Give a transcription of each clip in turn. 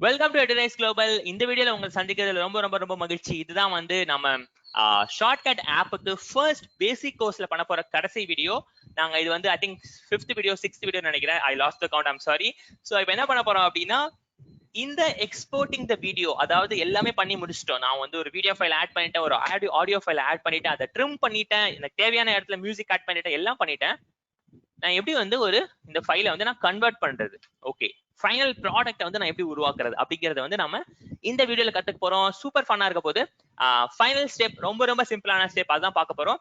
Welcome to EduRise Global. இந்த வீடியோல உங்களை சந்திக்கிறதுல ரொம்ப மகிழ்ச்சி. இதுதான் வந்து நம்ம ஷார்ட்கட் ஆப்புக்கு ஃபர்ஸ்ட் பேசிக் கோர்ஸ்ல பண்ண போற கடைசி வீடியோ. நாங்க இது வந்து I think 5th video 6th video நினைக்கிறேன். ஐ lost the count, I'm sorry. So இப்போ என்ன பண்ண போறோம் அப்படின்னா, இந்த எக்ஸ்போர்ட்டிங் த வீடியோ, அதாவது எல்லாமே பண்ணி முடிச்சிட்டோம். நான் வந்து ஒரு வீடியோ ஃபைல் ஆட் பண்ணிட்டேன், ஒரு ஆடியோ ஃபைல் ஆட் பண்ணிட்டேன், அதை ட்ரிம் பண்ணிட்டேன், எனக்கு தேவையான இடத்துல மியூசிக் ஆட் பண்ணிட்டேன், எல்லாம் பண்ணிட்டேன். நான் எப்படி வந்து இந்த ஃபைலை வந்து நான் கன்வெர்ட் பண்றது, ஓகே, ஃபைனல் ப்ராடக்ட் வந்து நான் எப்படி உருவாக்குறது அப்படிங்கறத வந்து நம்ம இந்த வீடியோல கத்துக்க போறோம். சூப்பர் ஃபன்னா இருக்க போது. ஃபைனல் ஸ்டெப் ரொம்ப சிம்பிளான ஸ்டெப், அதான் பார்க்க போறோம்.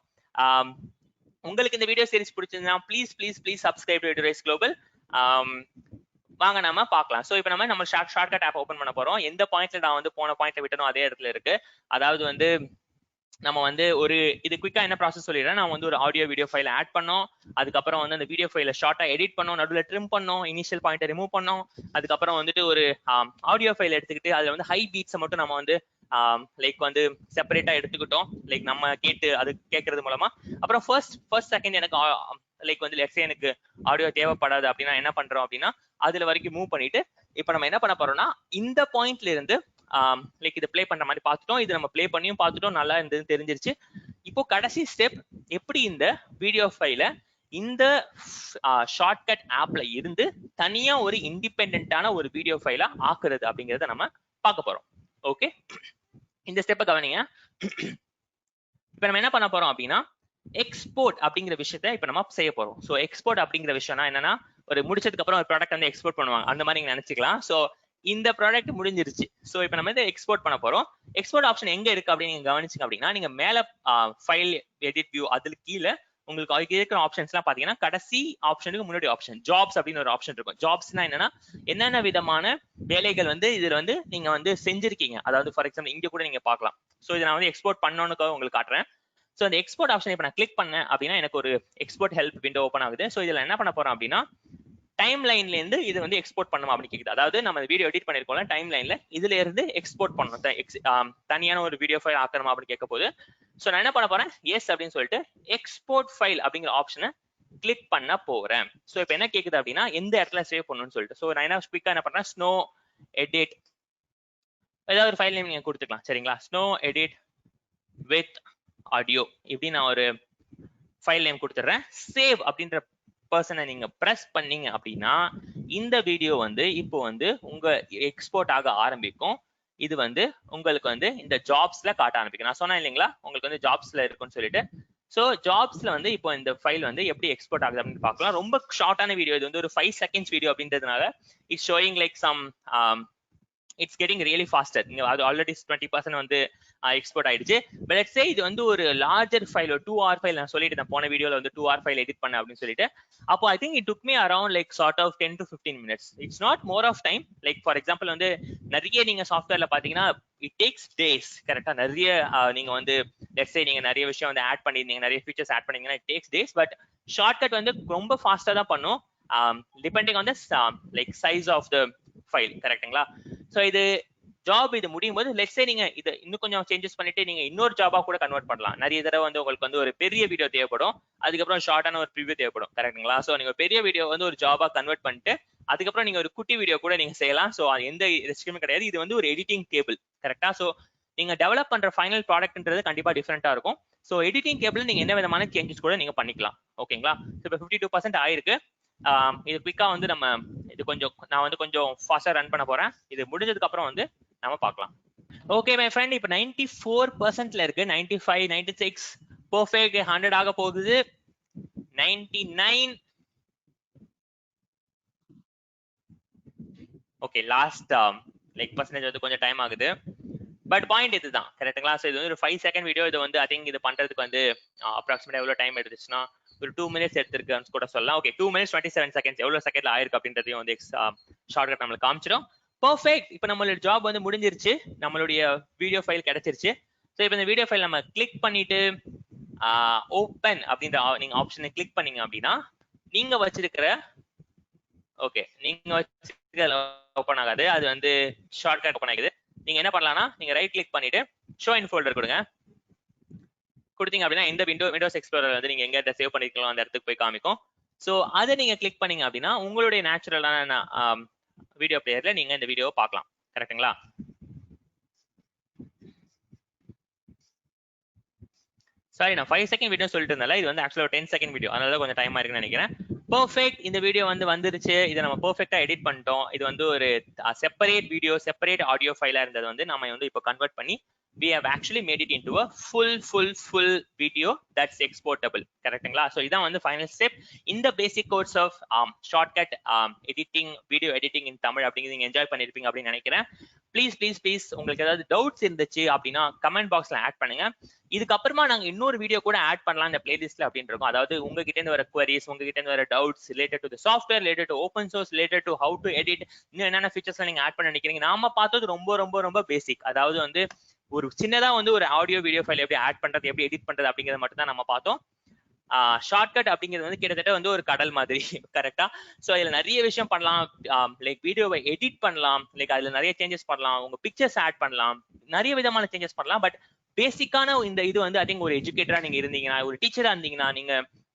உங்களுக்கு இந்த வீடியோ சீரிஸ் பிடிச்சிருந்தா please subscribe to EduRise Global. வாங்க நாம பார்க்கலாம். ஸோ இப்போ நம்ம ஷார்ட்கட் ஆப் ஓப்பன் பண்ண போறோம். எந்த பாயிண்ட்ல நான் வந்து போன பாயிண்ட்ல விட்டனோ அதே இடத்துல இருக்கு. அதாவது வந்து நம்ம வந்து ஒரு இது குயிக்கா என்ன ப்ராசஸ் சொல்லிடுறேன். நான் வந்து ஒரு ஆடியோ வீடியோ ஃபைல் ஆட் பண்ணோம், அதுக்கப்புறம் வந்து அந்த வீடியோ ஃபைலை ஷார்ட்டா எடிட் பண்ணோம், நடுவில் ட்ரிம் பண்ணோம், இனிஷியல் பாயிண்ட்டை ரிமூவ் பண்ணோம், அதுக்கப்புறம் வந்துட்டு ஒரு ஆடியோ ஃபைல் எடுத்துக்கிட்டு அதுல வந்து ஹை பீட்ஸை மட்டும் நம்ம வந்து லைக் வந்து செப்பரேட்டா எடுத்துக்கிட்டோம், லைக் நம்ம கேட்டு அது கேட்கறது மூலமா. அப்புறம் ஃபர்ஸ்ட் செகண்ட் எனக்கு லைக் வந்து லெட்ஸ் எனக்கு ஆடியோ தேவைப்படாது அப்படின்னா என்ன பண்றோம் அப்படின்னா, அதுல வரைக்கும் மூவ் பண்ணிட்டு இப்போ நம்ம என்ன பண்ண போறோம்னா, இந்த பாயிண்ட்ல இருந்து லைக் இதை பிளே பண்ற மாதிரி பார்த்துட்டோம். இது நம்ம பிளே பண்ணியும் பார்த்துட்டோம், நல்லா இருந்தது தெரிஞ்சிருச்சு. இப்போ கடைசி ஸ்டெப், எப்படி இந்த வீடியோ ஃபைலை இந்த ஷார்ட்கட் ஆப்ல இருந்து தனியா ஒரு இண்டிபெண்டான ஒரு வீடியோ ஃபைலா ஆக்குறது அப்படிங்கறத நம்ம பார்க்க போறோம். ஓகே, இந்த ஸ்டெப்பை கவனிங்க. இப்ப நம்ம என்ன பண்ண போறோம் அப்படின்னா, எக்ஸ்போர்ட் அப்படிங்கிற விஷயத்த இப்ப நம்ம செய்ய போறோம். ஸோ எக்ஸ்போர்ட் அப்படிங்கிற விஷயம்னா என்னன்னா, ஒரு முடிச்சதுக்கு அப்புறம் ஒரு ப்ராடக்ட் வந்து எக்ஸ்போர்ட் பண்ணுவாங்க, அந்த மாதிரி நீங்க நினைச்சுக்கலாம். ஸோ இந்த ப்ராடக்ட் முடிஞ்சிருச்சு. ஸோ இப்போ நம்ம வந்து எக்ஸ்போர்ட் பண்ண போறோம். எக்ஸ்போர்ட் ஆப்ஷன் எங்க இருக்கு அப்படின்னு நீங்க கவனிச்சிங்க அப்படின்னா, நீங்க மேல ஃபைல் எடிட் வியூ அதுல கீழே உங்களுக்கு அதுக்கு இருக்கிற ஆப்ஷன்ஸ்லாம் பாத்தீங்கன்னா, கடைசி ஆப்ஷனுக்கு முன்னாடி ஆப்ஷன் ஜாப்ஸ் அப்படின்னு ஒரு ஆப்ஷன் இருக்கும். ஜாப்ஸ்னா என்னென்ன விதமான வேலைகள் வந்து இதுல வந்து நீங்க வந்து செஞ்சிருக்கீங்க, அதாவது ஃபார் எக்ஸாம்பிள் இங்க கூட நீங்க பார்க்கலாம். ஸோ இதை நான் வந்து எக்ஸ்போர்ட் பண்ணணும்னு உங்களுக்கு காட்டுறேன். ஸோ அந்த எக்ஸ்போர்ட் ஆப்ஷன் இப்போ நான் கிளிக் பண்ணேன் அப்படின்னா எனக்கு ஒரு எக்ஸ்போர்ட் ஹெல்ப் விண்டோ ஓப்பன் ஆகுது. ஸோ இதுல என்ன பண்ண போறோம் அப்படின்னா, டைம் லைன்ல இருந்து இது வந்து எக்ஸ்போர்ட் பண்ணணும் அப்படின்னு கேக்குது. அதாவது நம்ம வீடியோ எடிட் பண்ணிருக்கோம்ல, டைம் லைன்ல இதுல இருந்து எக்ஸ்போர்ட் பண்ணணும், தனியான ஒரு வீடியோ ஃபைல் ஆக்கணுமா அப்படின்னு கேட்க போது. ஸோ நான் என்ன பண்ண போறேன், எஸ் அப்படின்னு சொல்லிட்டு எக்ஸ்போர்ட் ஃபைல் அப்படிங்கிற ஆப்ஷனை கிளிக் பண்ண போறேன். ஸோ இப்போ என்ன கேக்குது அப்படின்னா, எந்த இடத்துல சேவ் பண்ணணும்னு சொல்லிட்டு. ஸோ நான் என்ன குயிக்கா என்ன பண்றேன், ஸ்னோ எடிட் ஏதாவது ஒரு ஃபைல் நேம் நீங்க கொடுத்துக்கலாம், சரிங்களா. ஸ்னோ எடிட் வித் ஆடியோ இப்படி நான் ஒரு ஃபைல் நேம் கொடுத்துட்றேன். சேவ் அப்படின்ற பர்சனை நீங்க பிரஸ் பண்ணீங்க அப்படின்னா, இந்த வீடியோ வந்து இப்போ வந்து உங்க எக்ஸ்போர்ட் ஆக ஆரம்பிக்கும். இது வந்து உங்களுக்கு வந்து இந்த ஜாப்ஸ்ல காட்ட ஆரம்பிக்கும். நான் சொன்னேன் இல்லைங்களா, உங்களுக்கு வந்து ஜாப்ஸ்ல இருக்குன்னு சொல்லிட்டு. ஸோ ஜாப்ஸ்ல வந்து இப்போ இந்த ஃபைல் வந்து எப்படி எக்ஸ்போர்ட் ஆகுது அப்படின்னு பார்க்கலாம். ரொம்ப ஷார்ட்டான வீடியோ, இது வந்து ஒரு 5 seconds வீடியோ அப்படின்றதுனால it's showing like some it's getting really faster. நீங்க அது ஆல்ரெடி 20% வந்து எக்ஸ்போர்ட் ஆயிடுச்சு. பட் லெட்ஸ் சே இது வந்து ஒரு லார்ஜர் ஃபைல், ஒரு 2 hour ஃபைல். நான் சொல்லிட்டு போன வீடியோல வந்து 2 hour ஃபைல் எடிட் பண்ண அப்படின்னு சொல்லிட்டு. அப்போ I think it took me around like sort of 10 to 15 minutes. It's not more of time. Like for example வந்து நிறைய நீங்க சாஃப்ட்வேர்ல பாத்தீங்கன்னா இட் டேக்ஸ் டேஸ். கரெக்டா நிறைய நீங்க வந்து லெட்ஸ் சே நீங்க நிறைய விஷயம் வந்து ஆட் பண்ணிருந்தீங்க, நிறைய ஃபீச்சர்ஸ் ஆட் பண்ணீங்கன்னா it takes days. But shortcut வந்து ரொம்ப ஃபாஸ்டா தான் பண்ணும், depending on the like size of the file. கரெக்ட்டுங்களா. ஸோ இது ஜாப் இது முடியும் போது லெட்ஸ் சே நீங்க இதை இன்னும் கொஞ்சம் சேஞ்சஸ் பண்ணிட்டு நீங்க இன்னொரு ஜாபா கூட கன்வெர்ட் பண்ணலாம். நிறைய தடவை வந்து உங்களுக்கு வந்து ஒரு பெரிய வீடியோ தேவைப்படும், அதுக்கப்புறம் ஷார்ட்டான ஒரு ப்ரிவியூ தேவைப்படும். கரெக்ட்டுங்களா. ஸோ நீங்க பெரிய வீடியோ வந்து ஒரு ஜாபா கன்வெர்ட் பண்ணிட்டு அதுக்கப்புறம் நீங்க ஒரு குட்டி வீடியோ கூட நீங்க செய்யலாம். ஸோ எந்த ரெஸ்ட்ரிக்ஷனும் கிடையாது. இது வந்து ஒரு எடிட்டிங் டேபிள். கரெக்டா. ஸோ நீங்க டெவலப் பண்ற ஃபைனல் ப்ராடக்ட்ன்றது கண்டிப்பா டிஃபரெண்டா இருக்கும். ஸோ எடிட்டிங் டேபிள் நீங்க என்ன விதமான சேஞ்சஸ் கூட நீங்க பண்ணிக்கலாம். ஓகேங்களா. இப்போ 52% ஆயிருக்கு. இது குயிக்கா வந்து நம்ம இது கொஞ்சம் நான் வந்து கொஞ்சம் ஃபாஸ்டா ரன் பண்ண போறேன். இது முடிஞ்சதுக்கு அப்புறம் வந்து நம்ம பார்க்கலாம். ஓகே மை ஃப்ரெண்ட், இப்போ 94%ல இருக்கு. 95, 96 பெர்ஃபெக்ட். 100 ஆக போகுது. 99. ஓகே, லாஸ்ட் லைக் பர்சன்டேஜ் வந்து கொஞ்சம் டைம் ஆகுது. பட் பாயிண்ட் இதுதான். கரெக்ட்டுங்களா. ஸோ இது வந்து ஒரு 5 second வீடியோ. இது வந்து ஐ திங்க் இது பண்றதுக்கு வந்து அப்ராக்சிமேட்டா எவ்வளவு டைம் எடுத்துச்சுன்னா ஒரு 2 minutes எடுத்திருக்குன்னு கூட சொல்லலாம். ஓகே, 2 minutes 27 seconds எவ்வளவு செகண்ட்ல ஆயிருக்கு அப்படின்றதையும் வந்து ஷார்ட்கட் நம்மளுக்கு காமிச்சிடும். பெர்ஃபெக்ட். இப்போ நம்மளோட ஜாப் வந்து முடிஞ்சிருச்சு, நம்மளுடைய வீடியோ ஃபைல் கிடைச்சிருச்சு. ஸோ இப்போ இந்த வீடியோ ஃபைல் நம்ம கிளிக் பண்ணிட்டு ஓப்பன் அப்படின்ற நீங்க ஆப்ஷனை கிளிக் பண்ணீங்க அப்படின்னா நீங்க வச்சிருக்கிற நீங்க வச்சிருக்கிற ஓப்பன் ஆகாது, அது வந்து ஷார்ட்கட் ஓப்பன் ஆகுது. நீங்க என்ன பண்ணலாம்னா, நீங்க ரைட் கிளிக் பண்ணிட்டு ஷோ இன் ஃபோல்டர் கொடுங்க. கொடுத்தீங்க அப்படின்னா இந்த விண்டோஸ் எக்ஸ்ப்ளோரர் வந்து நீங்க எங்க சேவ் பண்ணிருக்கலாம் அந்த இடத்துக்கு போய் காமிக்கும். ஸோ அதை நீங்க கிளிக் பண்ணீங்க அப்படின்னா உங்களுடைய நேச்சுரலான வீடியோ பிளேயர்ல நீங்க இந்த வீடியோவை பார்க்கலாம். கரெக்ட்டுங்களா? சாரி, நான் 5 செகண்ட் வீடியோ சொல்லிட்டு இருந்தேன்ல, இது வந்து ஆக்சுவலா 10 செகண்ட் வீடியோ, அதனால தான் கொஞ்சம் டைம் ஆயிருக்குன்னு நினைக்கிறேன். பெர்ஃபெக்ட், இந்த வீடியோ வந்து வந்துருச்சு. இதை நம்ம பெர்ஃபெக்ட்டா எடிட் பண்ணிட்டோம். இது வந்து ஒரு செப்பரேட் வீடியோ, செப்பரேட் ஆடியோ ஃபைலா இருந்தது வந்து நம்ம வந்து இப்போ கன்வெர்ட் பண்ணி we have actually made it into a full video that's exportable. கரெக்ட்டுங்களா? ஸோ இதான் வந்து ஃபைனல் ஸ்டெப். இந்த basic course of shortcut editing, video editing in Tamil அப்படிங்கிறது நீங்க என்ஜாய் பண்ணிருப்பீங்க அப்படின்னு நினைக்கிறேன். ப்ளீஸ் உங்களுக்கு ஏதாவது டவுட்ஸ் இருந்துச்சு அப்படின்னா கமெண்ட் பாக்ஸ்ல ஆட் பண்ணுங்க. இதுக்கப்புறமா நாங்க இன்னொரு வீடியோ கூட ஆட் பண்ணலாம் இந்த பிளேலிஸ்ட்ல அப்படின்னு இருக்கோம். அதாவது உங்ககிட்ட இருந்து வர குவரிஸ், உங்ககிட்ட இருந்து வர doubts related to software, related to open source, related to how to edit, இன்னும் என்னென்ன ஃபீச்சர்ஸ் நீங்க ஆட் பண்ண நினைக்கிறீங்க. நாம பார்த்தது ரொம்ப பேசிக். அதாவது வந்து ஒரு சின்னதா வந்து ஒரு ஆடியோ வீடியோ ஃபைல் எப்படி ஆட் பண்றது, எப்படி எடிட் பண்றது அப்படிங்கறத மட்டும் தான் நம்ம பார்த்தோம். ஷார்ட்கட் அப்படிங்கிறது வந்து கிட்டத்தட்ட வந்து ஒரு கடல் மாதிரி. கரெக்டா? சோ இதுல நிறைய விஷயம் பண்ணலாம். லைக் வீடியோவை எடிட் பண்ணலாம், லைக் அதுல நிறைய சேஞ்சஸ் பண்ணலாம், உங்க பிக்சர்ஸ் ஆட் பண்ணலாம், நிறைய விதமான சேஞ்சஸ் பண்ணலாம். பட் பேசிக்கான இந்த இது வந்து ஐ திங்க் ஒரு எஜுகேட்டரா நீங்க இருந்தீங்கன்னா, ஒரு டீச்சரா இருந்தீங்கன்னா,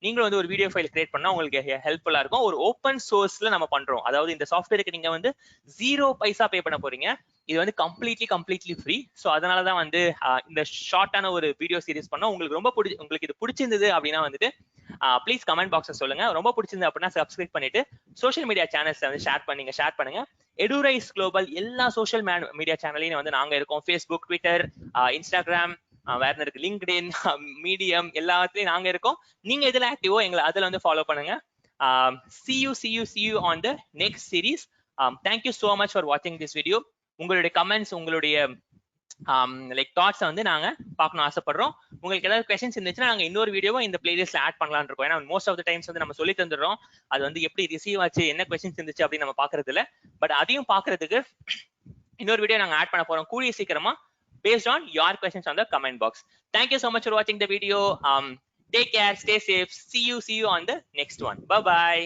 நீங்களும் வந்து ஒரு வீடியோ ஃபைல் கிரியேட் பண்ணா உங்களுக்கு ஹெல்ப்ஃபுல்லா இருக்கும். ஒரு ஓப்பன் சோர்ஸ்ல நம்ம பண்றோம். அதாவது இந்த சாஃப்ட்வேருக்கு நீங்க வந்து 0 பைசா பே பண்ண போறீங்க. இது வந்து கம்ப்ளீட்லி ஃப்ரீ. ஸோ அதனாலதான் வந்து இந்த ஷார்ட்டான ஒரு வீடியோ சீரிஸ் பண்ணோம். உங்களுக்கு இது பிடிச்சிருந்தது அப்படின்னா வந்துட்டு ப்ளீஸ் கமெண்ட் பாக்ஸ்ல சொல்லுங்க. ரொம்ப பிடிச்சிருந்தது அப்படின்னா சப்ஸ்கிரைப் பண்ணிட்டு சோஷியல் மீடியா சேனல்ஸ் வந்து ஷேர் பண்ணுங்க. EduRise Global எல்லா சோஷியல் மீடியா சேனல்லையும் வந்து நாங்க இருக்கோம். ஃபேஸ்புக், ட்விட்டர், இன்ஸ்டாகிராம், வேற இருக்கு லிங்க்டின், மீடியம், எல்லாத்துலயும் நாங்க இருக்கோம். நீங்க எதுல ஆக்டிவோ எங்களை அதுல வந்து ஃபாலோ பண்ணுங்க. see you on the next series. Thank you so much for watching this video. உங்களுடைய கமெண்ட்ஸ், உங்களுடைய லைக் தாட்ஸ் வந்து நாங்க பார்க்கணும் ஆசைப்படுறோம். உங்களுக்கு ஏதாவது கொஸ்டின்ஸ் இருந்துச்சுன்னா நாங்க இன்னொரு வீடியோவை இந்த பிளேலிஸ்ட்ல ஆட் பண்ணலாம்னு இருக்கோம். ஏன்னா மோஸ்ட் ஆஃப் த டைம்ஸ் வந்து நம்ம சொல்லி தந்துடுறோம், அது வந்து எப்படி ரிசீவ் ஆச்சு, என்ன கொஸ்டின்ஸ் இருந்துச்சு அப்படின்னு நம்ம பாக்குறது இல்ல. பட் அதையும் பாக்குறதுக்கு இன்னொரு வீடியோ நாங்க ஆட் பண்ண போறோம் கூடிய சீக்கிரமா, based on your questions on the comment box. Thank you so much for watching the video. Take care, stay safe. See you on the next one. Bye bye.